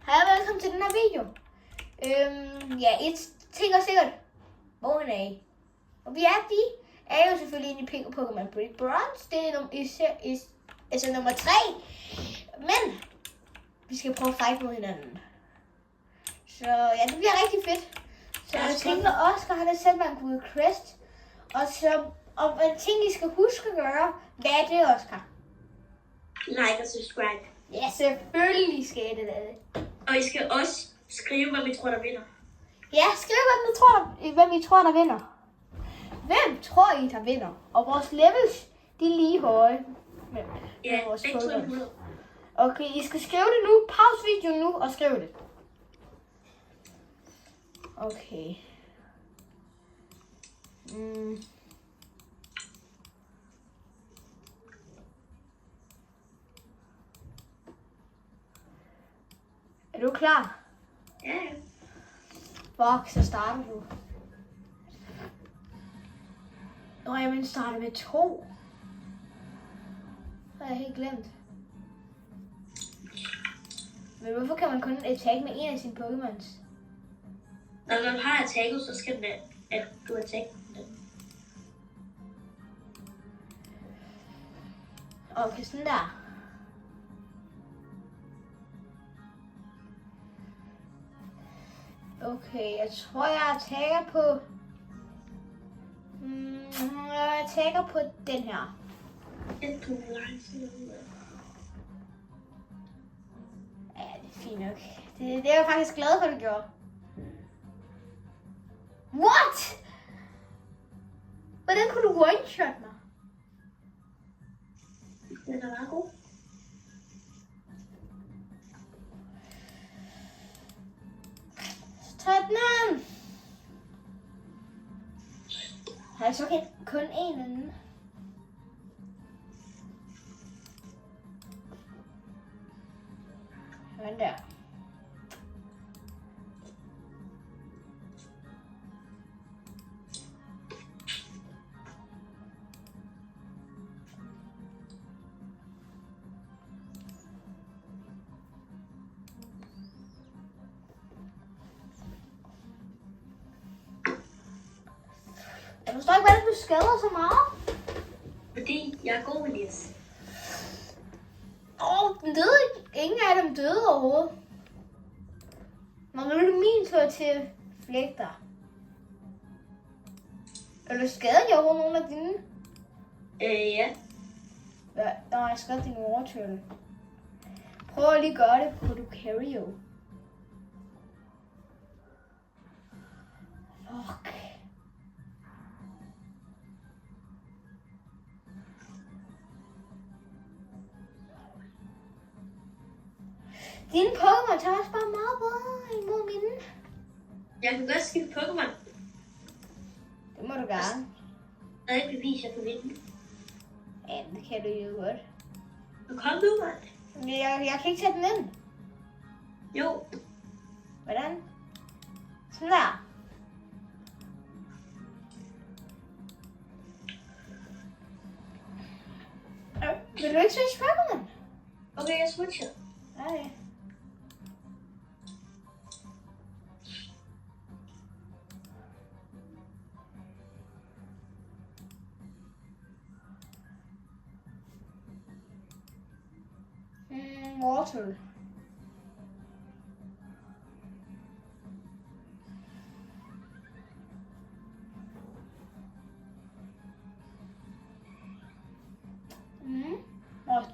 Hej og velkommen til den her video. I tænker sikkert, hvor han er. Og vi er jo selvfølgelig inde i Pokémon Bridge Bronze. Det er nummer 3. Men vi skal prøve at fight mod hinanden. Så ja, det bliver rigtig fedt. Så jeg tænker, Oscar han er selv en god quest. Og en ting I skal huske at gøre. Hvad er det, Oscar? Like og subscribe. Ja, selvfølgelig skal I det. Og I skal også skrive, hvad vi tror, der vinder. Ja, skriv, hvem I tror, der vinder. Hvem tror I, der vinder? Og vores levels, de er lige høje. Ja, begge 200. Okay, I skal skrive det nu. Pause videoen nu og skriv det. Okay. Er du klar? Ja. Fuck, så starter du. Nå, jeg starter med 2. Det har jeg helt glemt. Men hvorfor kan man kun attack med en af sine Pokémons? Når man har attacket, så skal det, at du attacker den. Okay, sådan der. Okay, jeg tror, jeg attacker på... jeg attacker på den her. Den tog lang tid. Ja, det er fint nok. Det er jeg faktisk glad for, at du gjorde. What? Hvordan kunne du one-shot mig? Den er meget god. Tottenham! Har jeg så kun en anden? Sådan der. Jeg forstår ikke, hvordan du skader så meget. Fordi jeg er god, Elias. Den døde ikke. Ingen af dem døde overhovedet. Nå, nu er det min tur til at flække dig. Er du skadet jeg overhovedet nogle af dine? Ja. Nå, jeg skadede din overturn. Prøv at lige gøre det på Lucario. Fuck. Dine Pokémon tager også bare meget bedre imod mine. Jeg kan godt skifte Pokémon. Det må du gerne. Der er ikke bevis, jeg kan vinde. Ja, det kan du jo godt. Nu kom du, mand. Jeg kan ikke tage den ind. Jo. Hvordan? Sådan der. Vil du ikke switche Pokémon? Okay, jeg switcher. Okay. Water.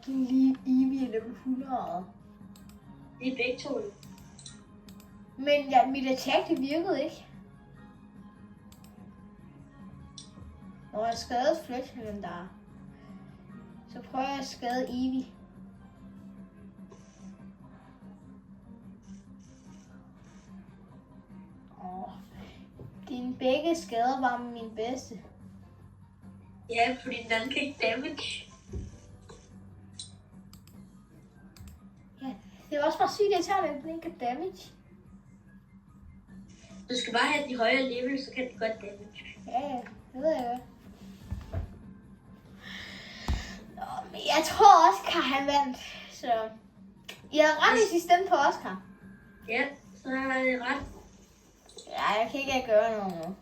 Din lige Eevee er level 100. Det er begge to. Men ja, mit attack det virkede ikke. Når jeg skadede Fletchman der, så prøver jeg at skade Eevee. Dine begge skader var min bedste. Ja, fordi den anden kan ikke damage. Ja, det er også bare sygt, at jeg tager den ikke kan damage. Du skal bare have de højere level, så kan det godt damage. Ja, det ved jeg godt. Men jeg tror Oscar han vandt, så jeg har ret i sidste stemme på Oscar. Ja, så har jeg ret. Ja, jeg kan ikke gøre noget nu.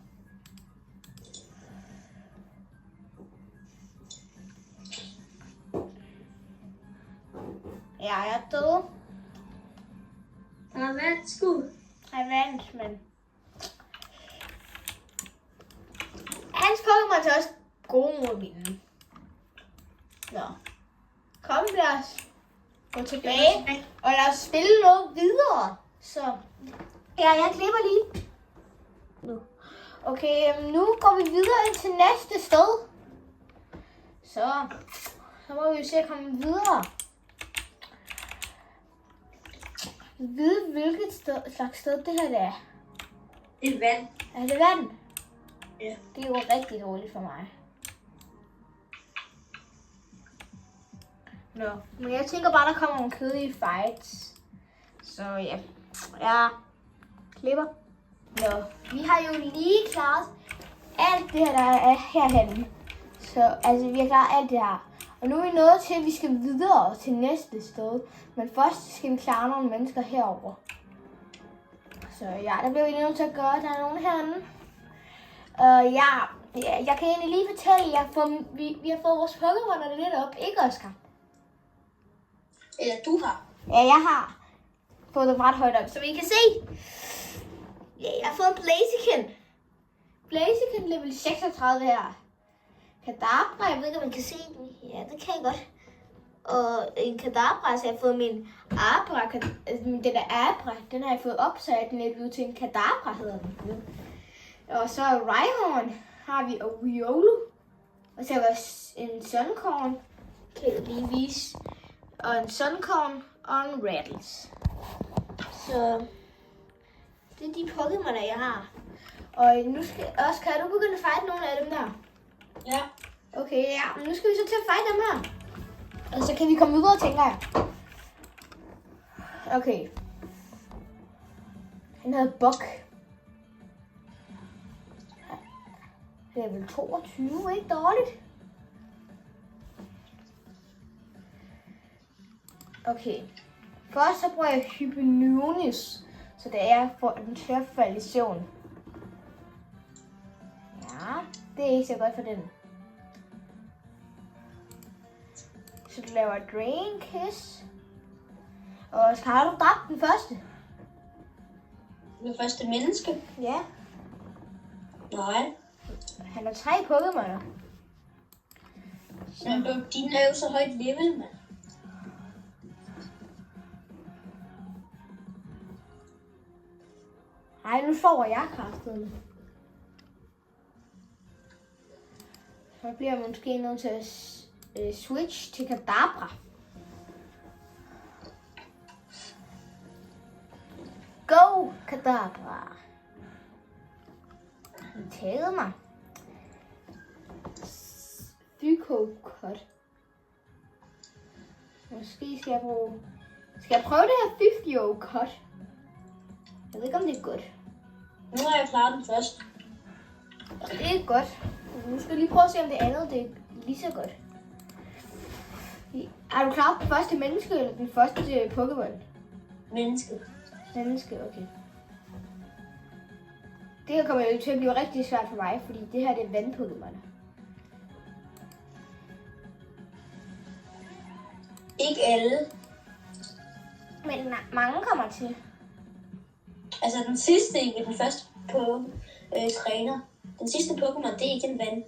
Ja, jeg er død. Og værsgo. Jeg vandt, men... Hans Pokémon er også gode mod mine. Nå. Kom, lad os gå tilbage, og lad os spille noget videre. Så, ja, jeg klipper lige. Nu. Okay, nu går vi videre til næste sted. Så må vi jo se at komme videre. Vide, hvilket slags sted det her er. Det er vand. Er det vand? Ja. Det er jo rigtig dårligt for mig. Nå, men jeg tænker bare, der kommer nogle kedelige fights. Så ja, jeg klipper. Nå, vi har jo lige klaret alt det her, der er herhenne. Så altså, vi har klaret alt det her. Og nu er vi nået til, at vi skal videre til næste sted. Men først skal vi klare nogle mennesker herover. Så ja, der bliver vi nødt til at gøre, der er nogen herinde. Jeg kan egentlig lige fortælle, at vi har fået vores Pokémon lidt op, ikke Oscar? Eller du har. Ja, jeg har fået dem ret højt op, så vi kan se. Ja, jeg har fået en Blaziken. Blaziken level 36 her. Kadabra, jeg ved ikke, om man kan se den. Ja, det kan jeg godt. Og en Kadabra, så jeg har fået min Abra. Den der Abra, den har jeg fået op, så jeg den lidt ud til en Kadabra, hedder den. Og så Rhyhorn har vi, og Riolu. Og så har vi en Suncorn, kan jeg lige vise. Og en Suncorn og en Rattles. Så det er de Pokémon, jeg har. Og nu skal Oscar, du begynde at fight nogle af dem der. Ja. Okay, ja. Men nu skal vi så til at fight dem her. Og så kan vi komme videre, tænker jeg. Okay. Han hedder Buck. Level 22, ikke dårligt. Okay. Først så bruger jeg Hypnosis, så det er for den til at falde i søvn. Ja, det er ikke så godt for den. Så du laver Drain Kiss. Og så har du dræbt den første. Det første menneske? Ja. Nej. Han har 3 Pokémoner. Men din er jo så højt level, mand. Ej, nu sover jeg kraftedeme. Så bliver jeg måske nødt til at switch til Kadabra. Go, Kadabra. Han taget mig. Fyko-cut. Måske skal jeg bruge... Skal jeg prøve det her Fyko-cut? Jeg ved ikke, om det er godt. Nu har jeg klaret den først. Det er godt. Nu skal jeg lige prøve at se, om det andet det er lige så godt. Er du klar på den første menneske, eller den første Pokémon? Menneske. Menneske, okay. Det her kommer jo til at blive rigtig svært for mig, fordi det her det er vand-Pokémon. Ikke alle. Men mange kommer til. Altså den sidste, ikke den første på træner. Den sidste Pokémon, det er ikke en vand.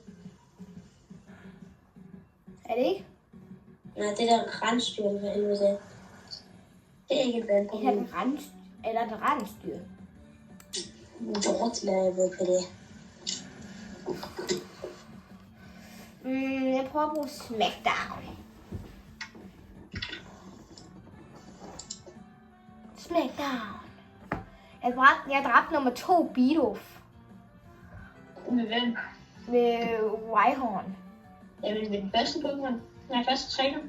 Er det ikke? Nej, det der rensdyr, hvad helvede det er. Det er ikke en vand. Eller den rensdyr. Dårligt, jeg ved på det. Jeg prøver at bruge Smackdown. Smackdown. Jeg dræbte nummer 2 Bidoof. Med hvem? Med Rhyhorn. Jamen med den første Pokémon. Nej, første træner.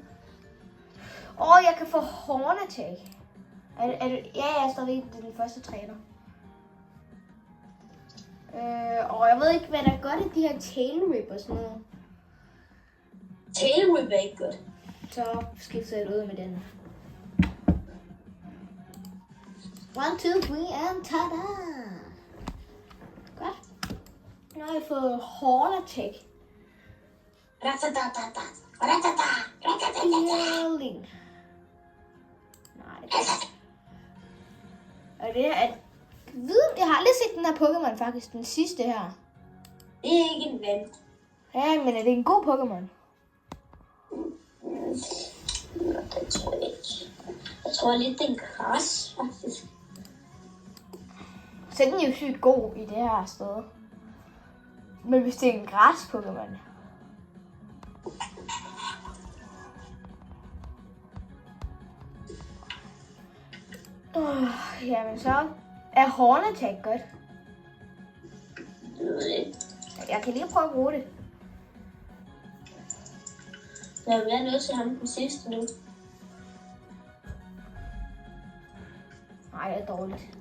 Jeg kan få Horn Attack. Ja, jeg er stadig den første træner. Og jeg ved ikke, hvad der gør det, de her Tail Whip og sådan noget. Tail Whip er ikke godt. Så skifter jeg det ud med den. 1, 2, 3, and tada! Godt. Nu har jeg fået Horn Attack. Healing. Nej, og det her er... Jeg har aldrig set den her Pokémon faktisk, den sidste her. Det er ikke en ven. Ja, men er det en god Pokémon? Det tror jeg ikke. Jeg tror lidt, det er en græs, faktisk. Så den er jo sygt god i det her sted. Men hvis det er en græs-Pokémon... Jamen så er Horn Attack godt. Jeg ved ikke. Jeg kan lige prøve at bruge det. Jeg vil have noget til ham den sidste nu. Nej, det er dårligt.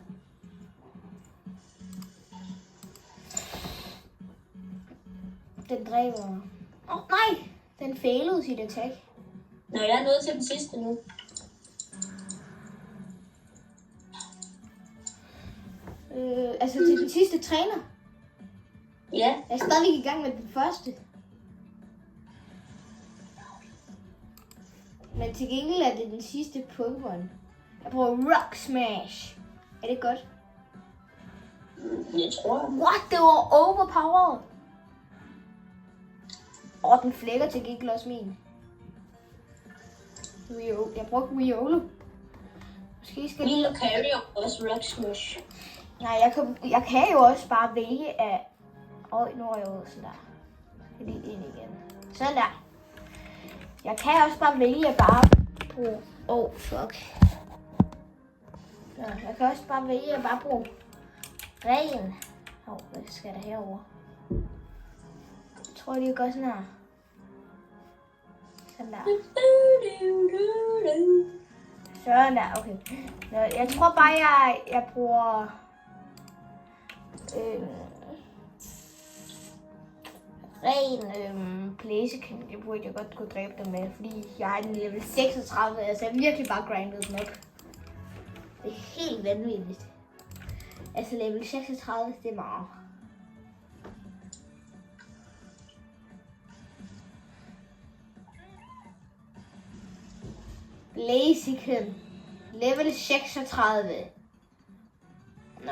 Den dræber mig. Nej! Den failede sit attack. Nå, jeg er nået til den sidste nu. Altså til den sidste træner. Ja, Jeg er stadig i gang med den første. Men til gengæld er det den sidste Pokémon. Jeg bruger Rock Smash. Er det godt? jeg tror. What? Det var overpowered. Den flækker til gengæld også min. Jeg brugte Riolo. Måske skal Min carrier også Rock Smash. Nej, jeg kan jo også bare vælge at... nu er jeg jo sådan der. Jeg lige ind igen. Sådan der. Jeg kan også bare vælge at bare bruge... fuck. Ja, jeg kan også bare vælge at bare bruge ren. Hvad skal der herover? Jeg tror, det går sådan her. Sådan der. Sådan der, okay. Jeg tror bare, jeg bruger... ren Blaziken. Det burde jeg godt kunne dræbe dem med, fordi jeg har en level 36. Altså, jeg har virkelig bare grindet dem op. Det er helt vanvittigt. Altså, level 36, det er meget. Blaziken. Level 36. Nå.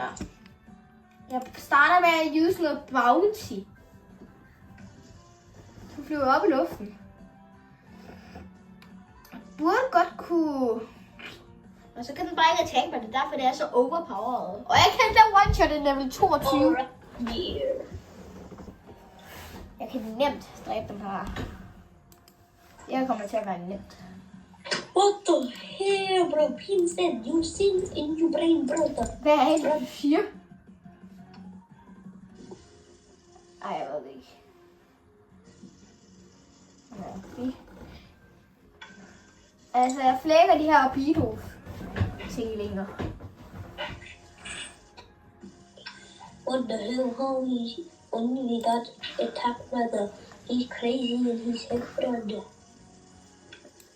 Jeg starter med at use noget bounty. Så flyver jeg op i luften. Jeg burde godt kunne... Og så kan den bare ikke attack mig. Det er derfor, det er så overpowered. Og jeg kan da one-shot en level 22. Jeg kan nemt dræbe dem her. Jeg kommer til at være nemt. What the hell, bro? Pinsent, you sins in your brain, brother. Hvad er det, du siger? Ej, jeg ved det ikke. Ja, altså, jeg flækker de her Rapido-tinglinger. What the hell, holy? Only got attacked, brother. He's crazy and he's head, brother.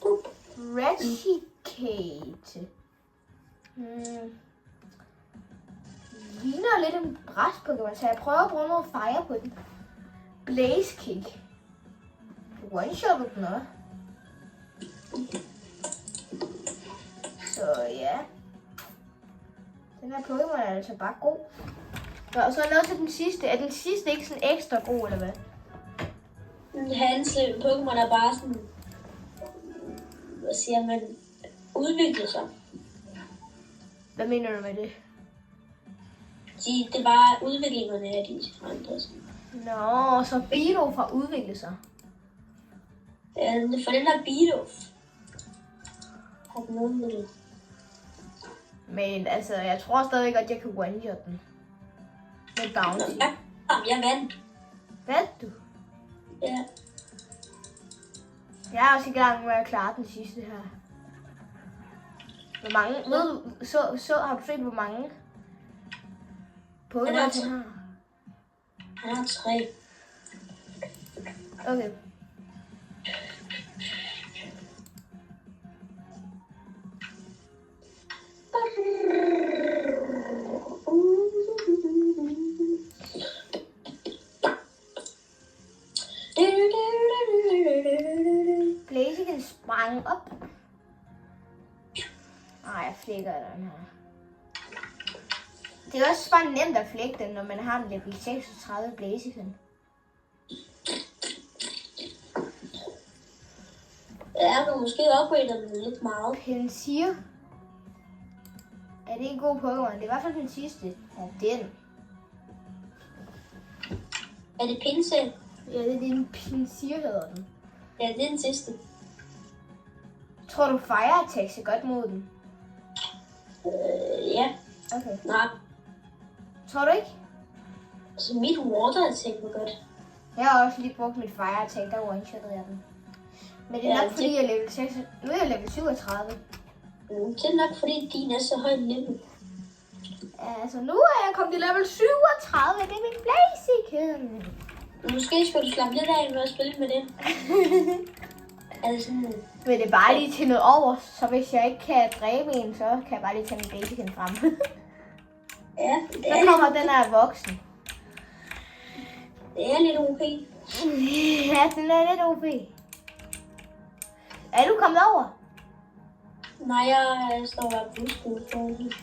Boop. Raticate. Ligner lidt en græs-Pokémon, så jeg prøver at bruge noget fire på den. Blaze Kick. One-shot den også. Så ja. Den her Pokémon er altså bare god. Nå, og så er noget til den sidste. Er den sidste ikke sådan ekstra god, eller hvad? Hans Pokémon er bare sådan... Hvad siger man? Udvikler sig. Hvad mener du med det? Det er bare udviklingerne af de andre. Nå, så Bidoof har udviklet sig. For den der Bidoof har den udviklet. Men altså, jeg tror stadigvæk, at jeg kan one-shot den. Med bounty. Jeg vandt. Vandt du? Ja. Jeg er også i gang med at klare den sidste her. Hvor mange? Ved du, har du set, hvor mange Pokémon han har? Han har 3. Okay. range op. Nej, jeg flækker den her. Det er også bare nemt at flække den, når man har en level 36 Blaziken. Ja, du måske upgrader den lidt meget. Pinsir. Er det en god Pokémon? Det er i hvert fald den sidste. Ja, den. Er det Pinsir? Ja, det er din Pinsir, hedder den. Ja, det er den sidste. Tror du Fire Attack ser godt mod den? Ja. Okay. Nej. Tror du ikke? Så mit Water Attack var godt. Jeg har også lige brugt mit Fire Attack, der one-shottede jeg den. Men det er nok fordi, jeg er level 6. Nu er jeg level 37. Det er nok fordi, din er så højt level. Altså, nu er jeg kommet til level 37. Det er min Blaziken. Måske skulle du slappe lidt af med at spille med den. Altså sådan... Men det er bare lige til noget over, så hvis jeg ikke kan dræbe en, så kan jeg bare lige tage min Blaziken frem. Ja, det Så kommer den her voksen. Det er lidt OP. Ja, den er lidt OP. Er du kommet over? Nej, jeg står bare på udskuddet for det.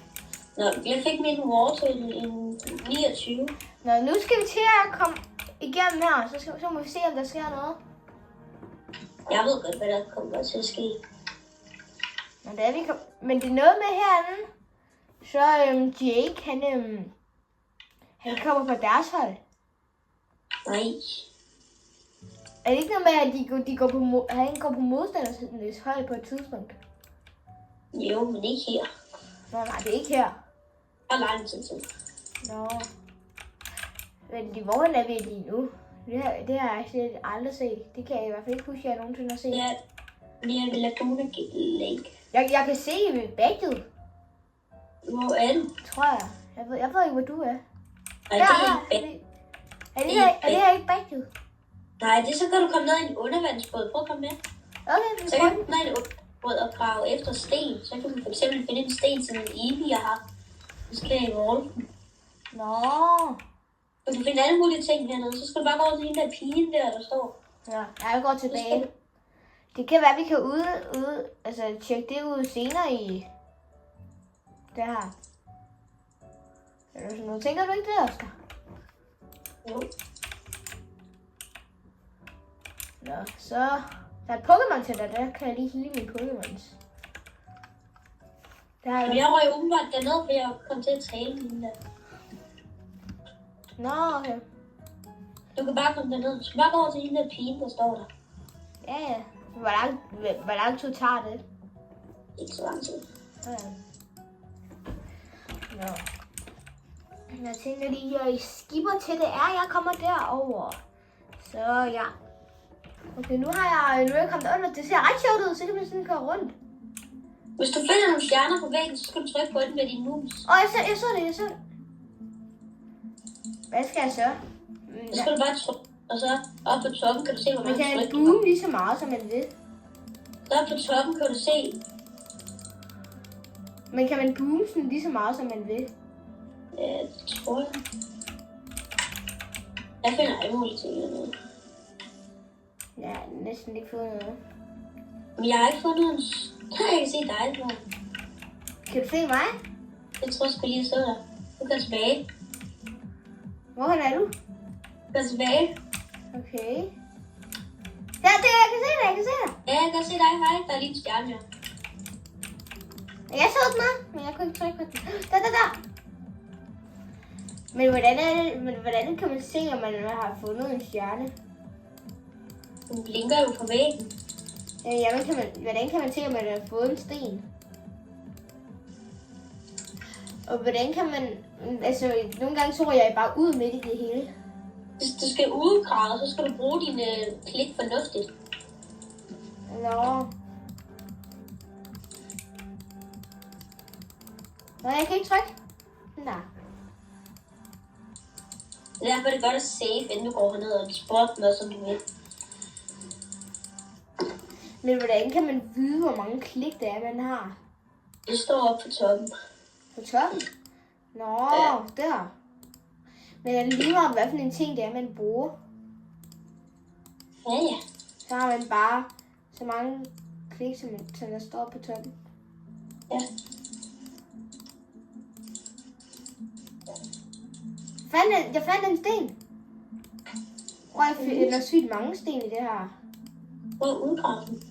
Nå, jeg fik min Water en 29. Nå, nu skal vi til at komme igennem her, så må vi se, om der sker noget. Jeg ved godt, hvad der kommer til at ske. Men det er noget med herinde. Så Jake, han kommer på deres hold. Nej. Er det ikke noget med, at han går på modstandernes hold på et tidspunkt? Jo, men ikke her. Nå, nej, det er ikke her. Og lang tid til. Nå. Men hvor er vi lige nu? Det har jeg slet aldrig set. Det kan jeg i hvert fald ikke huske, at jeg nogensinde har set. Ja, vi er ved Laguna Lake. Jeg kan se ved bagget, Hvor er du? tror jeg. Jeg ved ikke, hvor du er. Nej, det er ikke Er det her ikke bagget? Nej, det så kan du komme ned i en undervandsbåd. Prøv at komme med. Okay, Så kan du komme ned i en undervandsbåd og grave efter sten. Så kan du for eksempel finde en sten, som en Eevee har. Så skal jeg i Wolfen. Nå. Du kan finde alle mulige ting hernede. Så skal du bare gå over til hende der pigen der står. Ja, jeg går tilbage. Det kan være, vi kan tjekke det ud senere i det her. Er der sådan noget? Tænker du ikke det, Oscar? Jo. Nå, så der er et Pokémon Center, der kan jeg lige hele mine Pokémons. Der er... Jeg røg umiddelbart dernede, for jeg kom til at tale med hende der. Nå, okay. Du kan bare komme derned. Du skal bare gå over til hende der pigen, der står der. Ja. Hvor lang tid tager det? Ikke så lang tid. Ja. Nå. Jeg tænker lige, at I skipper til det er, jeg kommer derover. Så ja. Okay, nu er jeg kommet under. Det ser ret sjovt ud, så kan man sådan køre rundt. Hvis du finder nogle stjerner på væggen, så skal du trykke på den med din mus. Jeg så det. Hvad skal jeg så? Så skal du bare trykke, og så op på toppen kan du se, hvor Man mange kan tryk. boome lige så meget, som man vil. Så op på toppen kan du se. Men kan man boome sådan lige så meget, som man vil? Det tror jeg. Jeg finder alle mulige ting hernede. Ja, jeg har næsten ikke fået noget. Men jeg har ikke fundet en... Jeg kan se dig, tror jeg. Kan du se mig? Jeg tror, jeg skal lige stå der. Du kan tilbage. Hvor er du? Du kan tilbage. Okay. Ja, jeg kan se dig. Ja, jeg kan se dig. Hej, der er lige en stjerne her. Jeg så den her, men jeg kunne ikke trykke på den. Der. Men hvordan kan man se, om man har fundet en stjerne? Den blinker jo på væggen. Ja, hvordan kan man se, om man har fået en sten? Og hvordan kan man... Altså, nogle gange så jeg bare ud midt i det hele. Hvis du skal udgrave, så skal du bruge dine klik fornuftigt. Nå. Nå, jeg kan ikke trykke. Nej. Derfor er det godt at save, inden du går herned og spurgte noget, som du vil. Men hvordan kan man vide, hvor mange klik det er, man har? Det står oppe på toppen. På toppen? Nå, ja. Der. Men er det lige meget, hvad for en ting det er, man bruger? Ja. Så har man bare så mange klik, så der står på toppen. Ja. Jeg fandt en sten. Og jeg finder sygt mange sten i det her. Hvor er udgraven?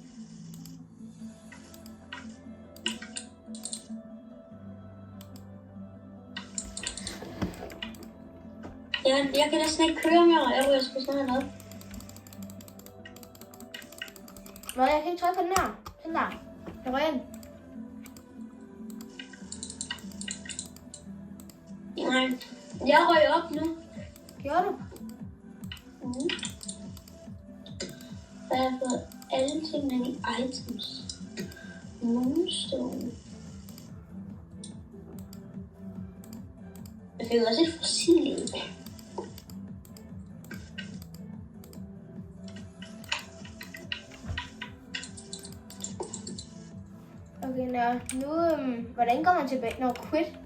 Jeg kan næsten ikke køre mere. Jeg ryger sgu snart noget. Nå, jeg kan ikke trykke på den her. Sådan der. Jeg rører ind. Nej, jeg røg op nu. Gjorde du? Mm. Så jeg har fået alle tingene i items. Moonstone. Jeg fik også et fossil i. Okay, nu hvordan går man tilbage? Quit.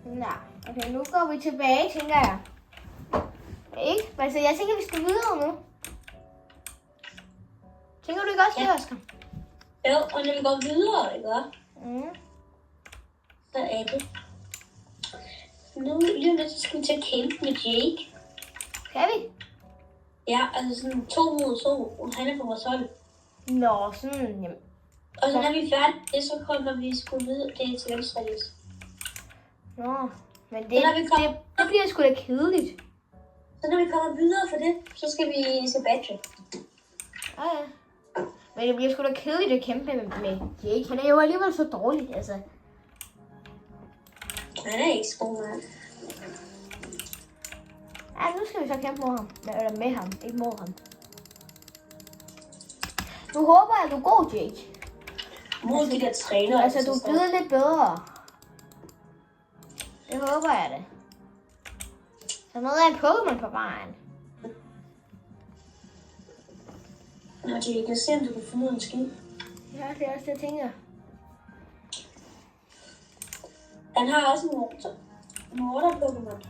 Nej, okay, nu går vi tilbage, tænker jeg. Ikke? Altså, jeg tænker, vi skal videre nu. Tænker du ikke også det, Oscar? Jo, og når vi går videre, ikke? Mm. Så er det. Nu lige om lidt, så skal vi til at kæmpe med Jake. Kan vi? Ja, altså sådan 2 mod 2. Han er på vores hold. Nå, sådan, jamen. Og så når vi er færdige, så kommer vi sgu videre. Det er til venstre. Nå, men det bliver sgu da kedeligt. Så når vi kommer videre for det, så skal vi se Badger. Ja. Men det bliver sgu da kedeligt at kæmpe med Jake. Han er jo alligevel så dårlig, altså. Han er ikke så god, mand. Ja, nu skal vi så kæmpe mod ham. Eller med ham, ikke mod ham. Nu håber jeg, at du er god, Jake. Mod de der træner. Altså, du er blevet lidt bedre. Det håber jeg det. Så noget af en Pokémon på vejen. Nå, Jake, jeg ser, om du kan finde en skid. Ja, det er også det, jeg tænker. Han har også en morter-Pokémon.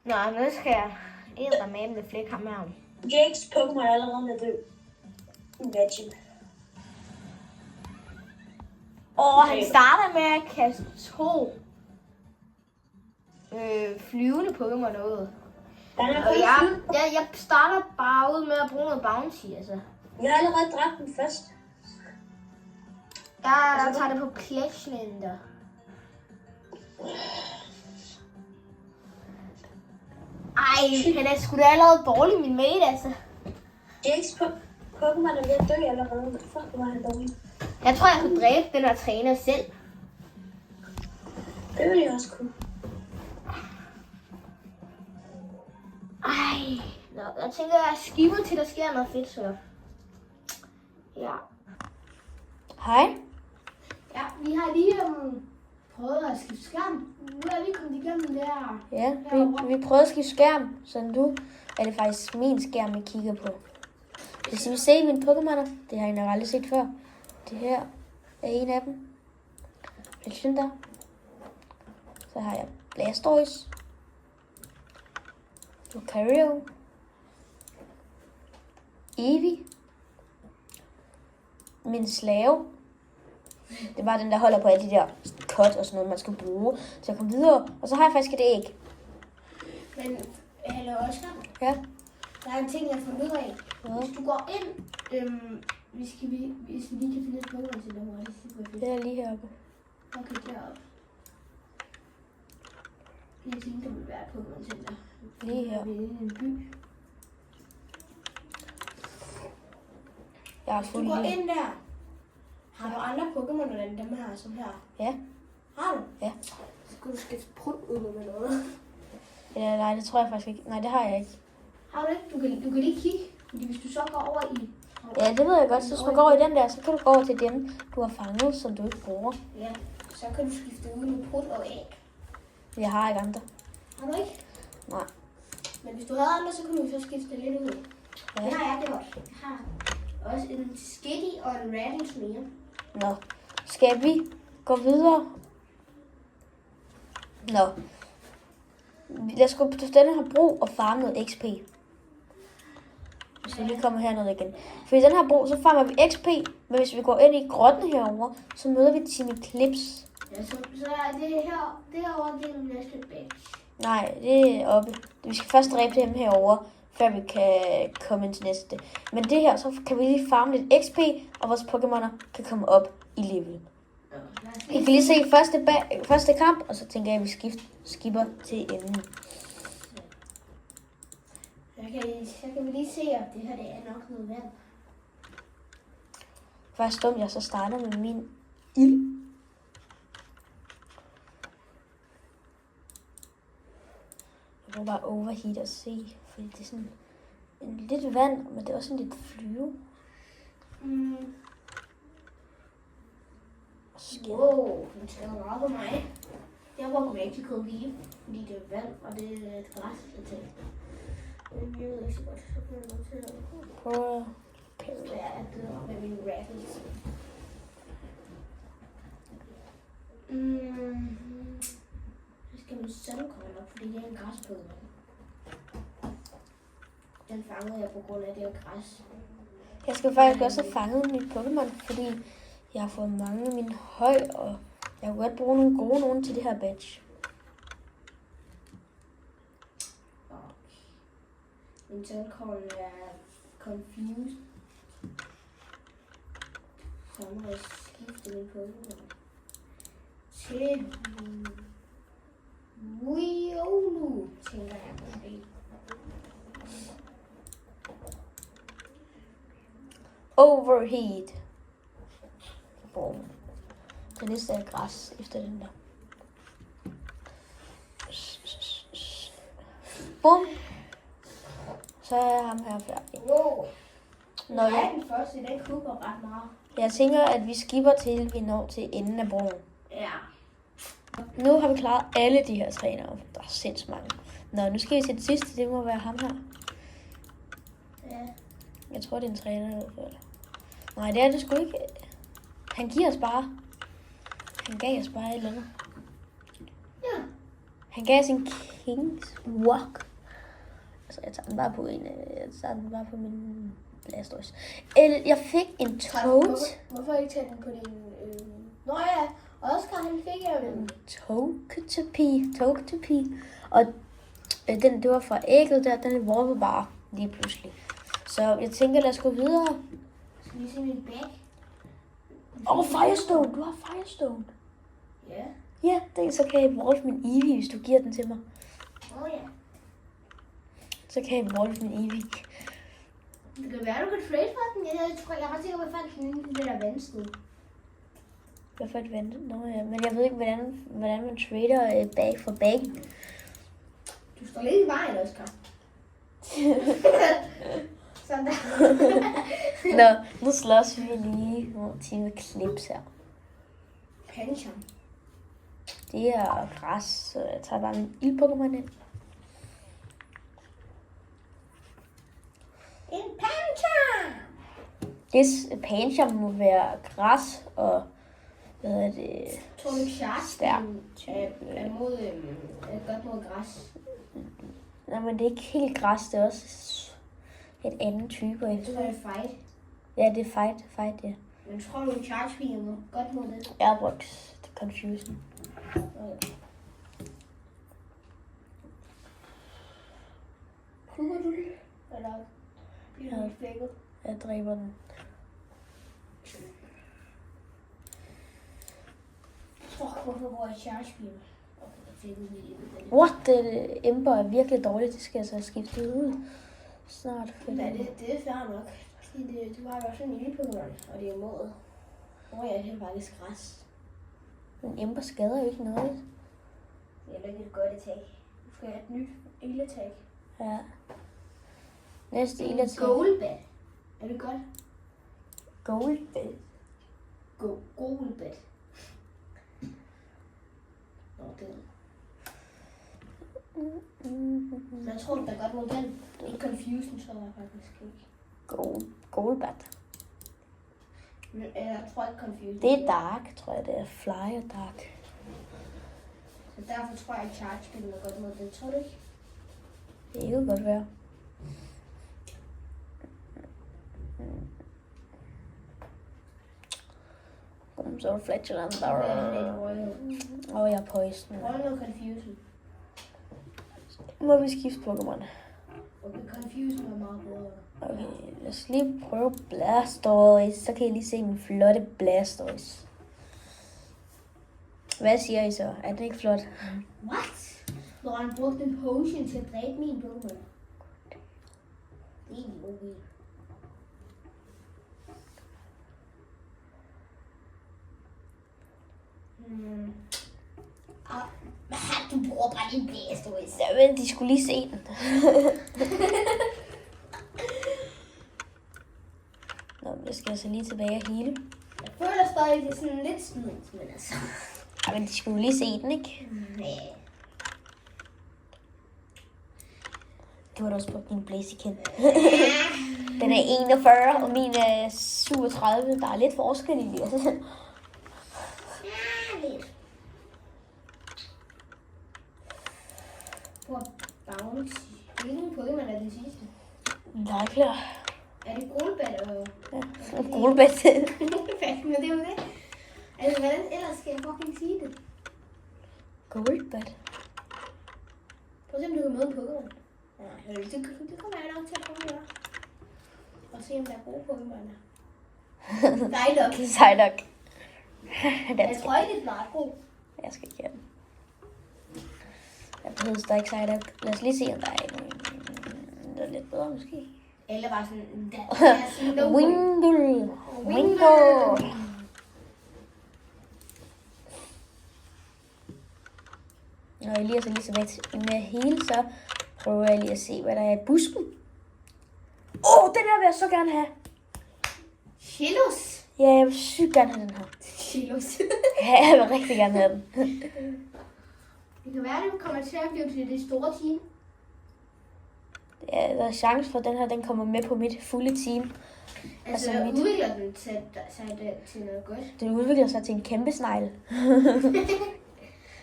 Nå, nu skal jeg eddermame flække ham med ham. Jakes Pokémon er allerede med død. Imagine. Han starter med at kaste 2 flyvende Pokémon ud. Og jeg starter bare ud med at bruge noget bounty, altså. Jeg har allerede dræbt den først. Jeg tager det på Pledgelander. Ej, han er sgu da allerede dårlig, min mate, altså. Jakes Pokémon er ved at dø allerede. Fuck, hvor er han dårlig. Jeg tror, jeg kunne dræbe den her træner selv. Det ville jeg også kunne. Ej, jeg tænker, jeg skipper til, der sker noget fedt, så. Ja. Hej. Ja, vi har lige prøvet at skifte skærm. Nu er vi kommet igennem der. Ja, vi prøvede at skifte skærm, så nu er det faktisk min skærm, jeg kigger på. Hvis I vil se mine Pokémoner, det har I nok aldrig set før. Det her er en af dem. Der. Så har jeg Blastoise, Lucario, Eevee, min slave. Det var den, der holder på alle de der cut og sådan noget, man skal bruge til at komme videre. Og så har jeg faktisk et æg. Men, hallo Oscar. Ja. Der er en ting, jeg har fundet ud af. Ja. Hvis du går ind, hvis vi lige kan finde et Pokémon til dig, hvor er det super fedt. Det er lige heroppe. Okay, deroppe. Jeg tænkte, der ville være et Pokémon til dig. Lige her. Vi er inde i en by. Jeg har Hvis du fundet går lige. ind der, har du andre Pokémon end dem her, som her? Ja. Har du? Ja. Så skal du skifte prut ud med noget. Ja, nej, det tror jeg faktisk ikke. Nej, det har jeg ikke. Har du ikke? Du kan lige kigge. Fordi hvis du så går over i... Ja, det ved jeg godt. Så hvis man går over i den der, så kan du gå over til dem, du har fanget, som du ikke bruger. Ja, så kan du skifte ud med prut og æg. Jeg har ikke andre. Har du ikke? Nej. Men hvis du havde andre, så kunne du så skifte lidt ud. Ja. Det har jeg gjort. Jeg har også en Skitty og en Rattles mere. Nå. Skal vi gå videre? Nå. Lad os gå på den her bro og farme noget XP. Hvis vi lige kommer herned igen. For i den her bro, så farmer vi XP. Men hvis vi går ind i grotten herover, så møder vi Timmy Clips. Ja, så er det her, derovre, det er den næste badge. Nej, det er oppe. Vi skal først dræbe dem herover, før vi kan komme ind til næste. Men det her, så kan vi lige farme lidt XP, og vores Pokémoner kan komme op i level. I kan lige se første kamp, og så tænker jeg, at vi skipper til enden. Så kan vi lige se, at det her det er nok noget vand. Først dumt, jeg så starter med min ild. Jeg må bare overheat og se, fordi det er sådan en lidt vand, men det er også sådan lidt flyve. Wow, den tager meget på mig. Jeg bruger Magical Leaf, fordi det er vand, og det er et græs, det tager. Jeg ved ikke så godt, så kan jeg godt til at Prøv at pille af det med mine raffles. Så skal man sandkorn op, fordi det er en græspødder. Den fangede jeg på grund af det her græs. Jeg skal faktisk også have fanget mit Pokémon, fordi jeg har fået mange af mine høj, og jeg kunne godt bruge nogle gode nogen til det her badge. Min sandkorn er confused. Så må jeg skifte min Pokémon til Riolu, tænker jeg på det. Overheat. Boom. Det næste er græs efter den der. Bum. Så er ham her færdig. Wow. Nå, Jeg er den første, den kukker ret meget. Jeg tænker, at vi skipper til, vi når til enden af broen. Ja. Nu har vi klaret alle de her trænere. Der er sindssygt mange. Nå, nu skal vi til det sidste. Det må være ham her. Ja. Jeg tror, det er en træner i hvert fald. Nej, det er det sgu ikke. Han giver os bare. Han gav os bare et eller andet. Ja. Han gav os en Kings Walk. Altså, jeg tager den bare på min Blastoise. Jeg fik en Toad. Hvorfor ikke tage den på din... Nå ja, Oscar han fik jo den. Togepi. Og det var fra ægget der, den evolvede bare lige pludselig. Så jeg tænker, lad os gå videre. Skal vi se min bag? Firestone. Du har Firestone. Ja. Ja, så kan jeg evolve min Eevee, hvis du giver den til mig. Ja. Så kan jeg evolve min Eevee. Det kan være, du kan trade for den. Jeg tror, jeg har sikkert, at jeg fandt den i det der vandsted. Hvad for et vand? Nå ja, men jeg ved ikke, hvordan man trader bag for bag. Du står lidt i vejen, Oscar. Sådan der. Nå, nu slås vi lige mod Timmy Clips her. Pancham. Det er græs, så jeg tager bare min ild-Pokémon ind. En Pancham! Pancham må være græs og, hvad hedder det? Tror du Shark Stærk. er godt mod græs? Nej, men det er ikke helt græs, det er også et andet type. Jeg tror, det er fight. Ja, det er fight, ja. Men tror du, en charge speed er godt mod det? Jeg har brugt Confusion. Kukker du det? Eller bliver du flækket? Jeg dræber den. Hvorfor bruger jeg charge speed? What? Det Ember er virkelig dårligt. Det skal jeg så skifte ud snart. Ja, det er fair nok. Du har jo også en lille Pokémon, og det er mod. Jeg det er faktisk græs. Men Ember skader jo ikke noget. Det er ikke et godt attack. Du skal have et nyt ildattack. Ja. Næste ildattack. Goldbat. Er det godt? Goldbat. Goldbat. Nå, det er. Jeg tror, det er godt mod den. Ikke Confusion, så er jeg faktisk ikke. Goldbat. Jeg tror ikke Confusion. Det er Dark, tror jeg. Det er Fly og Dark. Så derfor tror jeg, at charge-spillet er godt mod den. Tror du ikke? Det kan godt være. Så er det Fletcherland Hvad er bare. det, Royal? Og jeg er poison. Royal Confusion. Må vi skifte Pokémon? Okay, Confusion var meget bedre. Okay, lad os lige prøve Blastoise. Så kan I lige se min flotte Blastoise. Hvad siger I så? Er det ikke flot? What? Når han brugte en potion til at dræbe min Pokémon. Det er egentlig okay. Du bruger bare din Blastoise. Ja, men de skulle lige se den. Nå, men jeg skal altså lige tilbage og hele. Jeg føler stadig, det er sådan lidt smooth, men altså. Ja, men de skulle lige se den, ikke? Nej. Du har da også brugt din Blaziken. Den er 41, og min er 37. Der er lidt forskel i det. Lidt. På Bounty. Hvilken Pokémon er den sidste? Nej, klar. Er det Golbat og... Ja, Golbat. Golbat, men det er jo det. Altså, hvordan ellers skal jeg fucking sige det? Golbat. Prøv at se, om du kan møde en Pokémon. Nej, det kommer jeg nok til at prøve at gøre. Og se, om der er gode Pokémoner. Psyduck. Psyduck. Jeg tror ikke, det er meget god. Jeg skal ikke have den. Jeg behøver der ikke Psyduck. Lad os lige se, om der er en. Der er lidt bedre, måske. Eller bare sådan... Der er sådan no Wingull. Wingull. Når jeg lige er så lige tilbage med hele, så prøver jeg lige at se, hvad der er i busken. Den der vil jeg så gerne have. Chillos. Ja, jeg vil sygt gerne have den her. Chillos. Ja, jeg vil rigtig gerne have den. Det kan være, at du kommer til at blive til det store team. Ja, der er chance for, at den her den kommer med på mit fulde team. Altså, mit- udvikler den sig til noget godt. Den udvikler sig til en kæmpe snegle.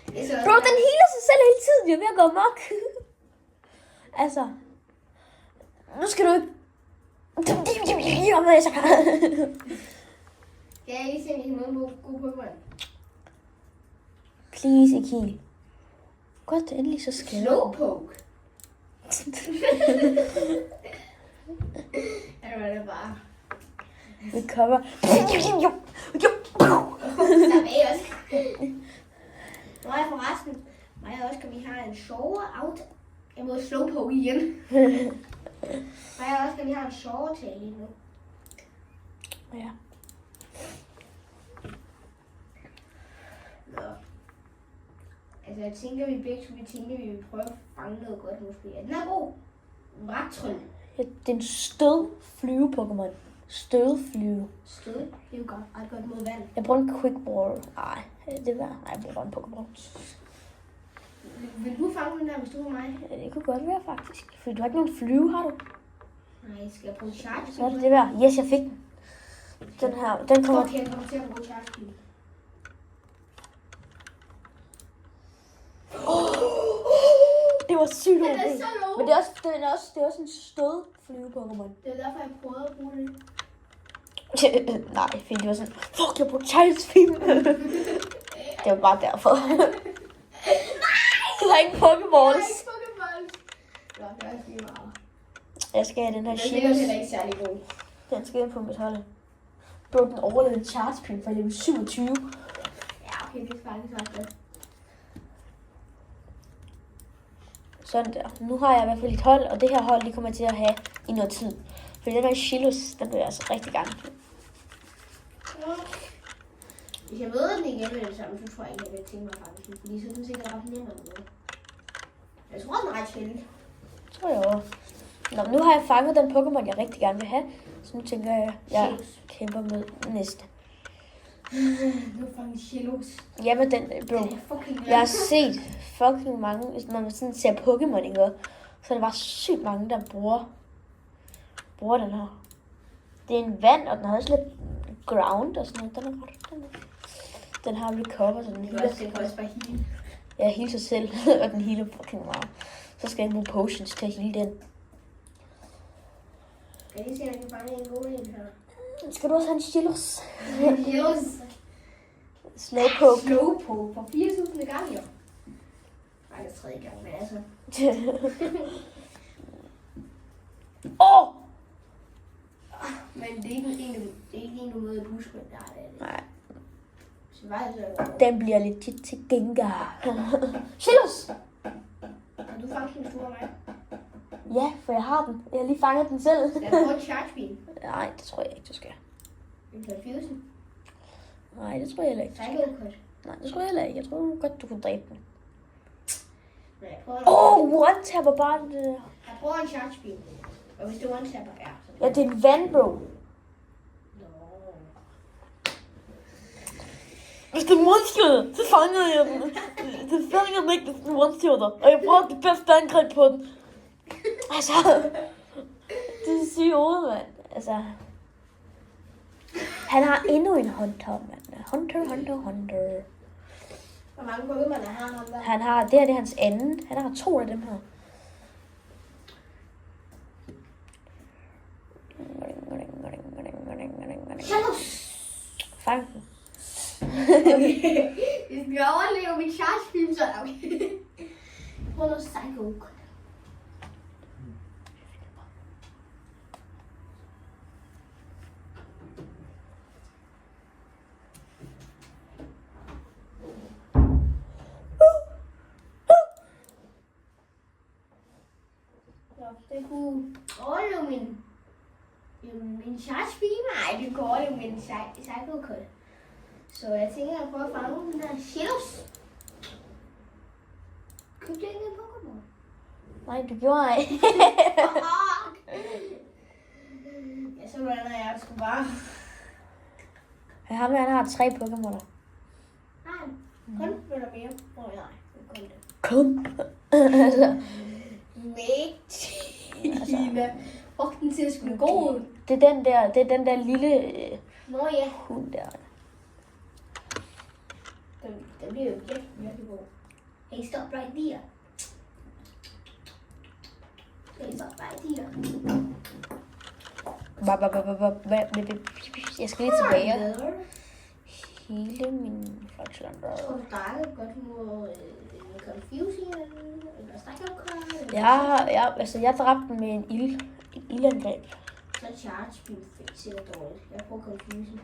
Det er så Bro, den healer sig selv hele tiden. Jeg er ved at gå amok. Altså. Nu skal du ikke... Jamen, jeg så kan. Ja, jeg lige se, om I kan møde en god Pokémon. Please, ikke. Godt, endelig så skal jeg. Slowpoke. Eller er det bare... Recover. Slap af også. Nå, jeg forresten. Mig og Oscar, vi har en sjovere out. Jeg må Slowpoke igen. Mig og Oscar, vi har en sjovere tale lige nu. Ja. Nå. Altså, jeg tænker, vi vil prøve at fange noget godt måske. Ja, den er god. Vagtryl. Ja, det er en stødflyve Pokémon. Stødflyve. Stød. Det er jo godt. Ret godt mod vand. Jeg bruger en Quick Ball. Nej, det var... Nej, jeg bruger bare en Pokémon. Vil du fange den der, hvis du var mig? Ja, det kunne godt være, faktisk. Fordi du har ikke nogen flyve, har du? Nej, skal jeg bruge charge? Så er det det værd. Yes, jeg fik den. Den her, den kommer... Okay, jeg kommer til at bruge charge. Det var sygt Den er okay. så low. Men det er også en stødflyve Pokémon. Det er derfor, jeg prøvede at bruge det. Nej, fordi det var sådan... Fuck, jeg brugte Child's Beam. Det var bare derfor. Du har ikke Pokéballs. Nå, det er også lige meget. Jeg skal have den her Den er sikkert Shield. heller ikke særlig god. Den skal ind på mit hold. Bro, den overlevede Charge Pin for level 27. Ja, okay, det er faktisk ret godt. Sådan der. Nu har jeg i hvert fald et hold, og det her hold, de kommer til at have i noget tid. For den her Shilus, den vil jeg altså rigtig gerne have. Hvis jeg møder den igen med det samme, så tror jeg ikke, jeg vil tænke mig faktisk. Fordi så er den sikkert ret nemmere at møde. Jeg tror, den er ret sjældent. Tror jeg også. Nå, men nu har jeg fanget den Pokémon, jeg rigtig gerne vil have. Så nu tænker jeg, jeg Shilus. kæmper med næste. Nu fanger Chillos. Jamen den, bro. Det er fucking Jeg har set fucking mange, hvis man sådan ser Pokémon, ikke? Så er der bare sygt mange, der bruger den her. Det er en vand, og den har også lidt ground og sådan noget. Den er ret. Den har recover, så den Det healer. kan også bare heal. Ja, heal sig selv, og den healer fucking meget. Så skal jeg bruge potions til at heal den. Kan I se, at jeg kan fange en god en her? Skal du også have en Shilos? Yes. Slowpoke. Slowpoke for 4.000 gange, jo. Nej, det er 3. gang, men altså. Åh! Men det er ikke en, du møder i buskmen. Nej, det er det. Nej, Så var det så. den bliver legit til Gengar. Shilos! Har du fanget den store mig? Ja, for jeg har den. Jeg har lige fanget den selv. Jeg har fået en charge beam. Nej, det tror jeg ikke, du skal. En Confusion. Nej, det tror jeg heller ikke. du skal. Psycho Cut. Nej, det tror jeg heller ikke. Jeg tror godt, du kan dræbe den. Men jeg prøver One-tapper bare det der. Jeg prøver en charge beam. Og hvis du one-tapper, ja. Så Ja, det er en vand, bro. Nå. Hvis det er one-shooter, så fanger jeg den. Det fanger den ikke, hvis det er one-shooter. Og jeg bruger det bedste angreb på den. Altså, det er sygt ord, mand. Altså, han har endnu en hunter, mand. Hunter. Hvor mange Pokémon har han der? Han har, det her det er hans anden. Han har 2 af dem her. Fang den. Okay. Hvis vi overlever min charge beam, så er det okay. Prøv noget Psycho Cut. Det kunne overleve min charge beam. Nej, det kunne overleve min Psycho Cut. Så jeg tænker at prøve at fange den her Shilos. Købte jeg ikke en Pokémon? Nej, du gjorde ej. Ja, så var det, jeg skulle bare... Han har 3 Pokémoner. Nej, kun eller mere. Nej, kun det. Kom. Altså, Tina. Fuck, den ser sgu god ud. det er den der lille Nå ja, hund der. den bliver jo virkelig god. Hey, stop right there. Hey, stop right there. Jeg skal lige tilbage og hele min Frontlander. Tror du startede godt mod Confusion eller Psycho-Cut? Jeg dræbte den med en ildangreb. Så charge beam fik sikkert dårligt. Jeg prøver Confusion.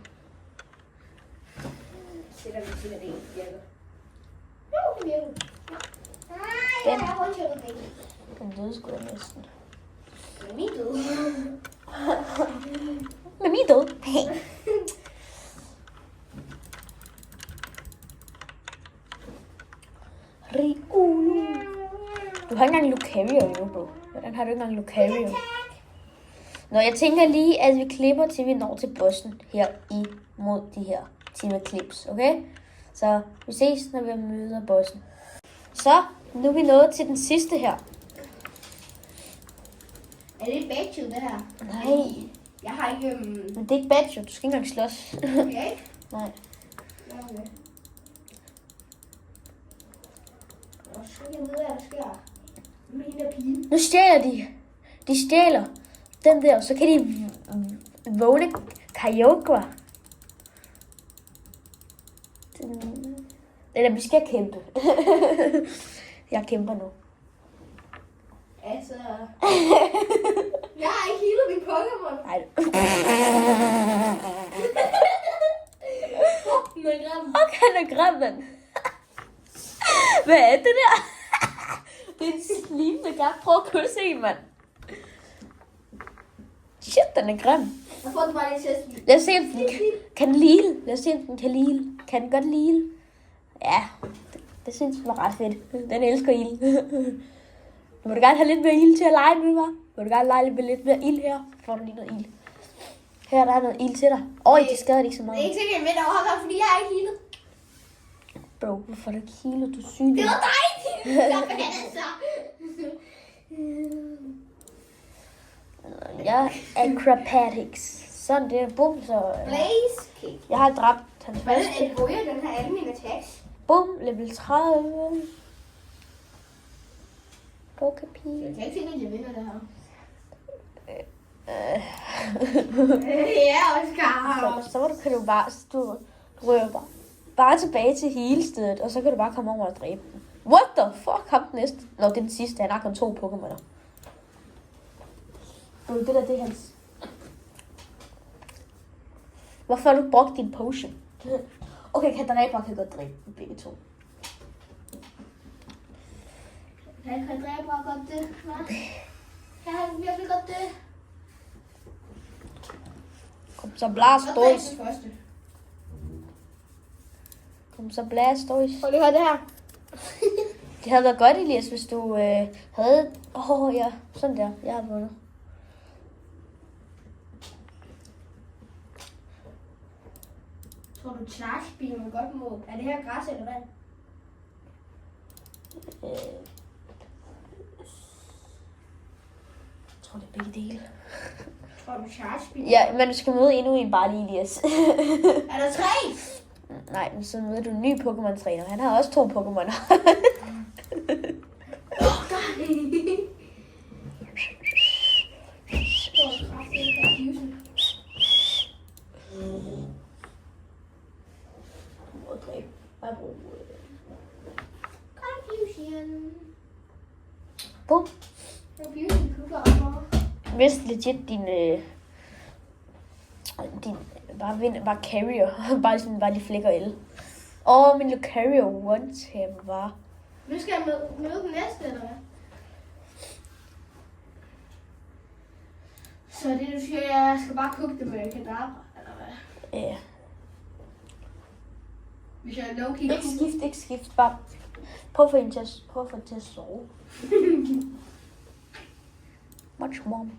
Sikkert det ikke virker. Jo, det virker. Nej, jeg har håndtøjet det. Den døde sgu da næsten. Men min død. Med min død. Riolu. Du har ikke engang Lucario endnu, bro. Hvordan har du ikke engang Lucario? Nå, jeg tænker lige, at vi klipper til vi når til bossen her imod de her time clips, okay? Så vi ses, når vi møder bossen. Så, nu er vi nået til den sidste her. Er det et badge, det her? Nej, Jeg har ikke... men det er ikke badge, du skal ikke engang slås. Okay. Nej. Okay. Og så skal jeg vide, hvad der sker. Med hende der pige. Nu stjæler de. De stjæler den der, så kan de vågne Kyogre. Eller vi skal kæmpe. Jeg kæmper nu. Altså... Jeg har ikke healet min Pokémon. Nej. Den er grim. Okay, han er grim, mand. Hvad er det der? Det er en slimende grim. Prøv at kysse en, mand. Shit, den er grim. Jeg får den bare lige til at sige. Lad os se, om den kan lile. Lad os se, om den kan lile. Kan den godt lile? Ja, det synes jeg var ret fedt. Den elsker ild. Du må du gerne have lidt mere ild til at lege med, hva'? Vil du gerne lege med lidt mere ild her? Får du lige noget ild. Her der er noget ild til dig. Det skader ikke så Det er meget. ikke sikkert, jeg ved overholder, fordi jeg har ikke healet. Bro, hvorfor er du ikke healet? Du er syg. Det var dig, der bandede sig. Ja, acrobatics. Sådan det er bum, så... Blaze kick. Jeg har dræbt hans Hvordan første. er det, den har alle mine attacks? Bum, level 30. Togepi. Jeg kan ikke se, at jeg vinder det her. Øh. Ja, Oscar. Så kan du bare, du rører bare tilbage til helestedet, og så kan du bare komme over og dræbe den. What the fuck, ham den næste? Nå, det er den sidste, han har kun 2 Pokémoner. Det der, det er hans. Hvorfor har du brugt din potion? Okay, Kadabra kan godt dræbe dem begge 2. Han kan dræbe godt det, hva'? Kan han virkelig godt det? Kom så Blastoise. Så dræb den første. Kom så Blastoise. Prøv lige at høre det her. Det havde været godt, Elias, hvis du havde... ja, sådan der. Jeg har vundet. Tror du charge-bilen er godt mod? Er det her græs eller hvad? Jeg tror, det er begge dele. Tror du charge-bilen? Ja, men du skal møde endnu en bare lige, Elias. Er der 3? Nej, men så møder du en ny Pokémon-træner. Han har også 2 Pokémoner. Confusion. Bum. Confusion kukker over. Hvis legit din bare carrier, bare lige flækker el. Min Lucario one-tap var. Nu skal jeg møde den næste, eller hvad? Så det du siger, jeg skal bare kukke det med Kadabra, eller hvad? Ja. Hvis jeg low-key Ikke skift, bare prøv at få den til at sove. Much mom.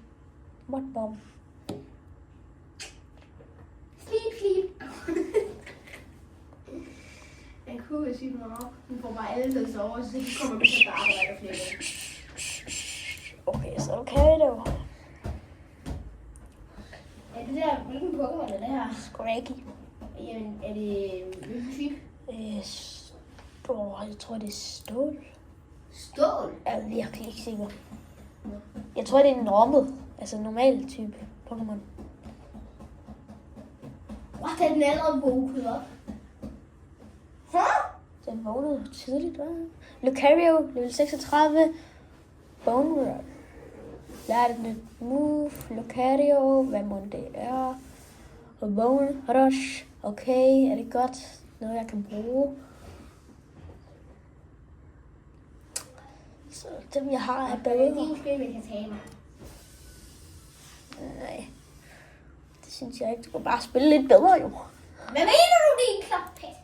Sleep. Jeg kunne jo sige mig op. Hun får bare alle til at sove, så kommer vi til at arbejde flere. Okay, så kan vi det jo. Er det der, hvilken Pokémon er det her? Scraggy. Jamen, er det hvilken type? Jeg tror, det er stål. Stål? Jeg er virkelig ikke sikker. Jeg tror, det er en rommet. Altså normal type Pokémon. What, er den allerede vågnet op? Den vågnede tidligt, hva'? Lucario, level 36. Bone Rush. Lær et nyt move. Lucario, hvad må det er? Og Bone Rush. Okay, er det godt? Noget, jeg kan bruge. Så dem, jeg har, er Det bedre. er din spil, vi kan tage mig. Nej, det synes jeg ikke. Du kan bare spille lidt bedre, jo. Hvad mener du, din klaphat?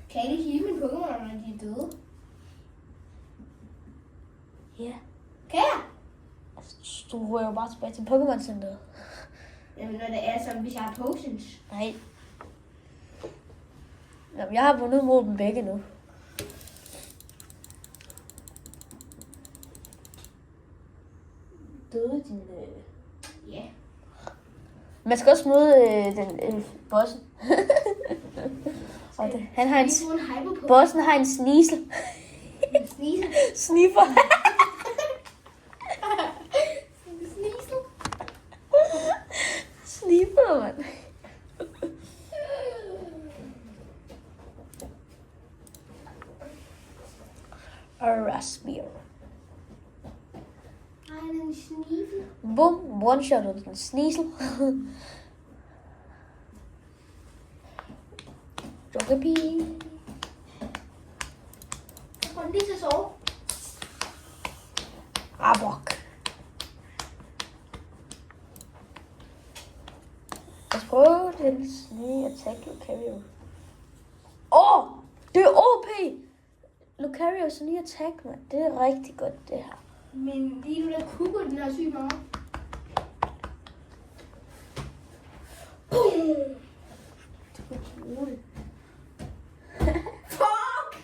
Kan jeg ikke hive mine Pokémon, når de er døde? Ja. Kan jeg? Altså, du rører jo bare tilbage til Pokémon-centeret. Jamen, når det er som, hvis jeg har potions. Nej. Jamen, jeg har vundet mod dem begge nu. Døde din... Ja. Man skal også møde den bossen. Og det, han har en... Vi får en hyper Bossen har en sneasel. Sneasel. Sniffer. Sneasel. Sniffer, mand. Og Rasmir. Ej, en sneasel. Bum, one-shot ud den sneasel. Togepi. Jeg får den lige til at sove. Arbok. Lad os prøve den nye attack Lucario. Det er OP! Lucario's nye attack, man. Det er rigtig godt, det her. Men lige nu der kukker den her sygt meget. Fuck!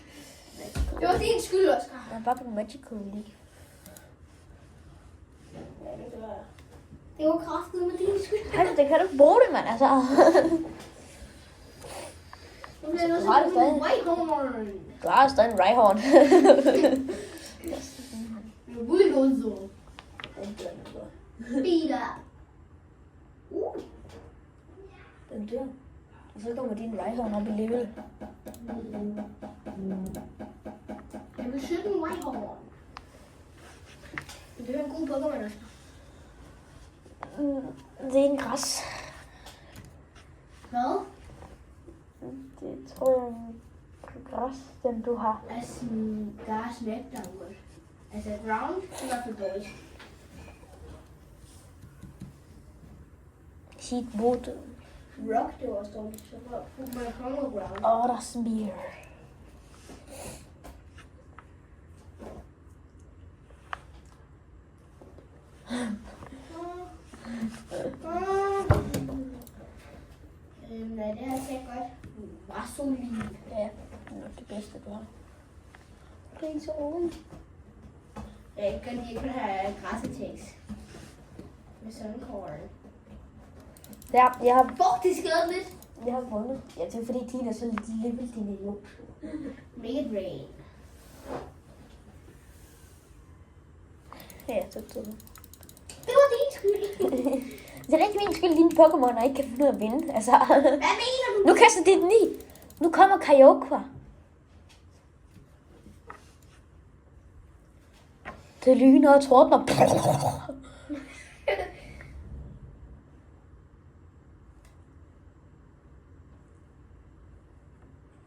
Det var din skyld, Oscar. Jeg er bare på Magical League. Det var kraftigt med din skyld. Altså, det kan du ikke bruge det, mand. Altså. Nu bliver jeg Du har det nødt til at stadig. bruge Whitehorn. Du har jo stadig en Rhyhorn. Bulldozer. Den dør nu godt. Biler. Den dør. Og så kommer din Rhyhorn op i level. Jeg vil søge en Rhyhorn. Det er en god Pokémon også. Det er en græs. Hvad? Det tror jeg er en græs, den du har. Altså, gas Nectarwood. Altså, ground, det er i hvert fald dårligt. Heat wood. Rock, det var også dårligt. Så var Pokémon Congo ground. Otter spear. Nej, det har jeg set godt. Vasolin. Ja, det er nok det bedste, du har. Det er ikke så roligt. Jeg kan godt lide at have græssetæks. Med suncorn. Ja, jeg har Fuck, det skadede lidt. Jeg har vundet. Ja, det er fordi din er så lidt level, din idiot. Make it rain. Ja, så tog du. Det var din skyld. Det er ikke min skyld, dine Pokémon ikke kan finde ud af at vinde. Altså. Hvad mener du? Nu kaster de den i. Nu kommer Kyogre. Det lyner og tordner.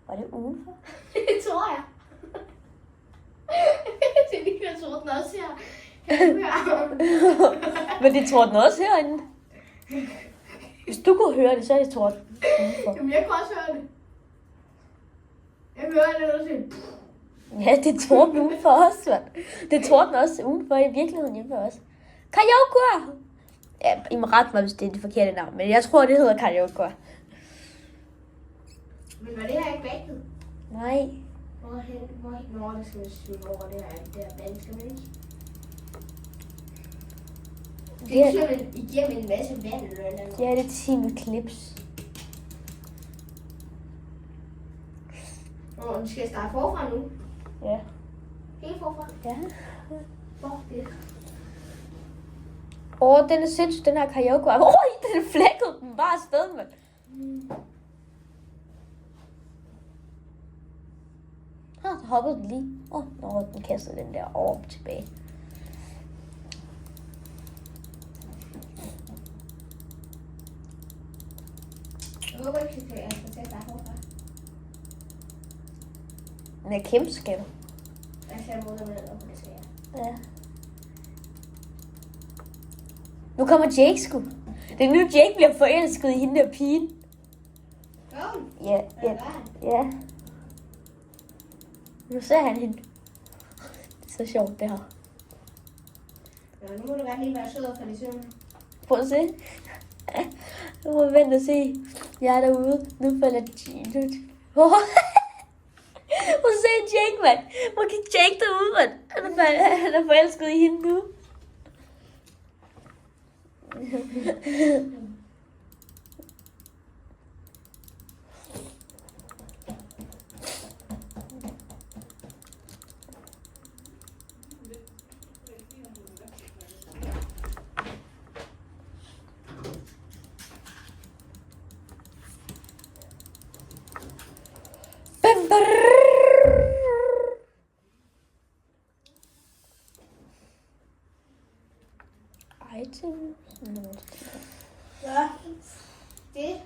Var det udenfor? Det tror jeg. Det er lige, jeg tror den også her. Men det tordner også herinde. Hvis du kunne høre det, så er det torden udenfor. Jamen, jeg kan også høre det. Jeg hører det også. Ja, det tordner udenfor os, mand. Det tordner også udenfor i virkeligheden hjemme også. Kyogre! Ja, I må rette mig, hvis det er det forkerte navn, men jeg tror, det hedder Kyogre. Men var det her ikke bagtet? Nej. Hvor det skal vi svømme over det her? Det her band, skal man ikke? Det er sådan igennem en masse vand eller noget. Ja, det er Team Eclipse. Nu skal jeg starte forfra nu. Ja. Helt forfra. Ja. Fuck det. Den er sindssygt, den her Kyogre. Den flækkede den bare afsted, mand. Så hoppede den lige. Den kastede den der orb tilbage. Jeg håber ikke, at jeg skal til at starte forfra. Den er kæmpe skal du. Jeg ser mod med noget på det svære. Ja. Nu kommer Jake sgu. Det er nu, Jake bliver forelsket i hende der pigen. Ja. Ja. Nu ser han hende. Det er så sjovt, det her. Ja, nu må du gerne lige være sød og falde i søvn. Prøv at se. Nu må vi vente og se. Jeg er derude. Nu falder Jake. Prøv at se Jake, mand. Hvor gik Jake derude, mand? Han er forelsket i hende nu. Item. Ja, det.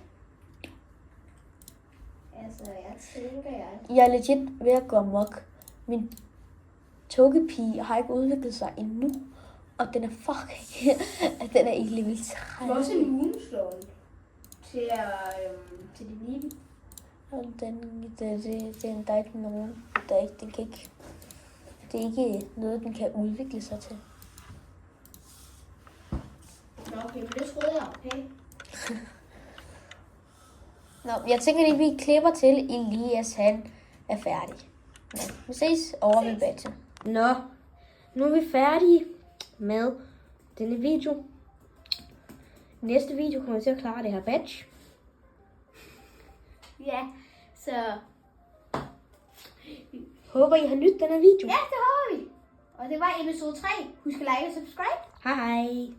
Altså, jeg tænker, Jeg er legit ved at gå amok. Min Togepi har ikke udviklet sig endnu. Og den er fucking... den er ikke level 3. Du har også en Moonstone til din liv. Og der er ikke nogen... Den kan ikke... Det er ikke noget, den kan udvikle sig til. Nå, okay, men det troede jeg, okay? Nå, jeg tænker lige, vi klipper til Elias, han er færdig. Nå, vi ses over ved badgen. Nå, nu er vi færdige med denne video. Næste video kommer vi til at klare det her badge. Ja, så... Håber, I har nydt denne video. Ja, det har vi. Og det var episode 3. Husk at like og subscribe. Hej hej.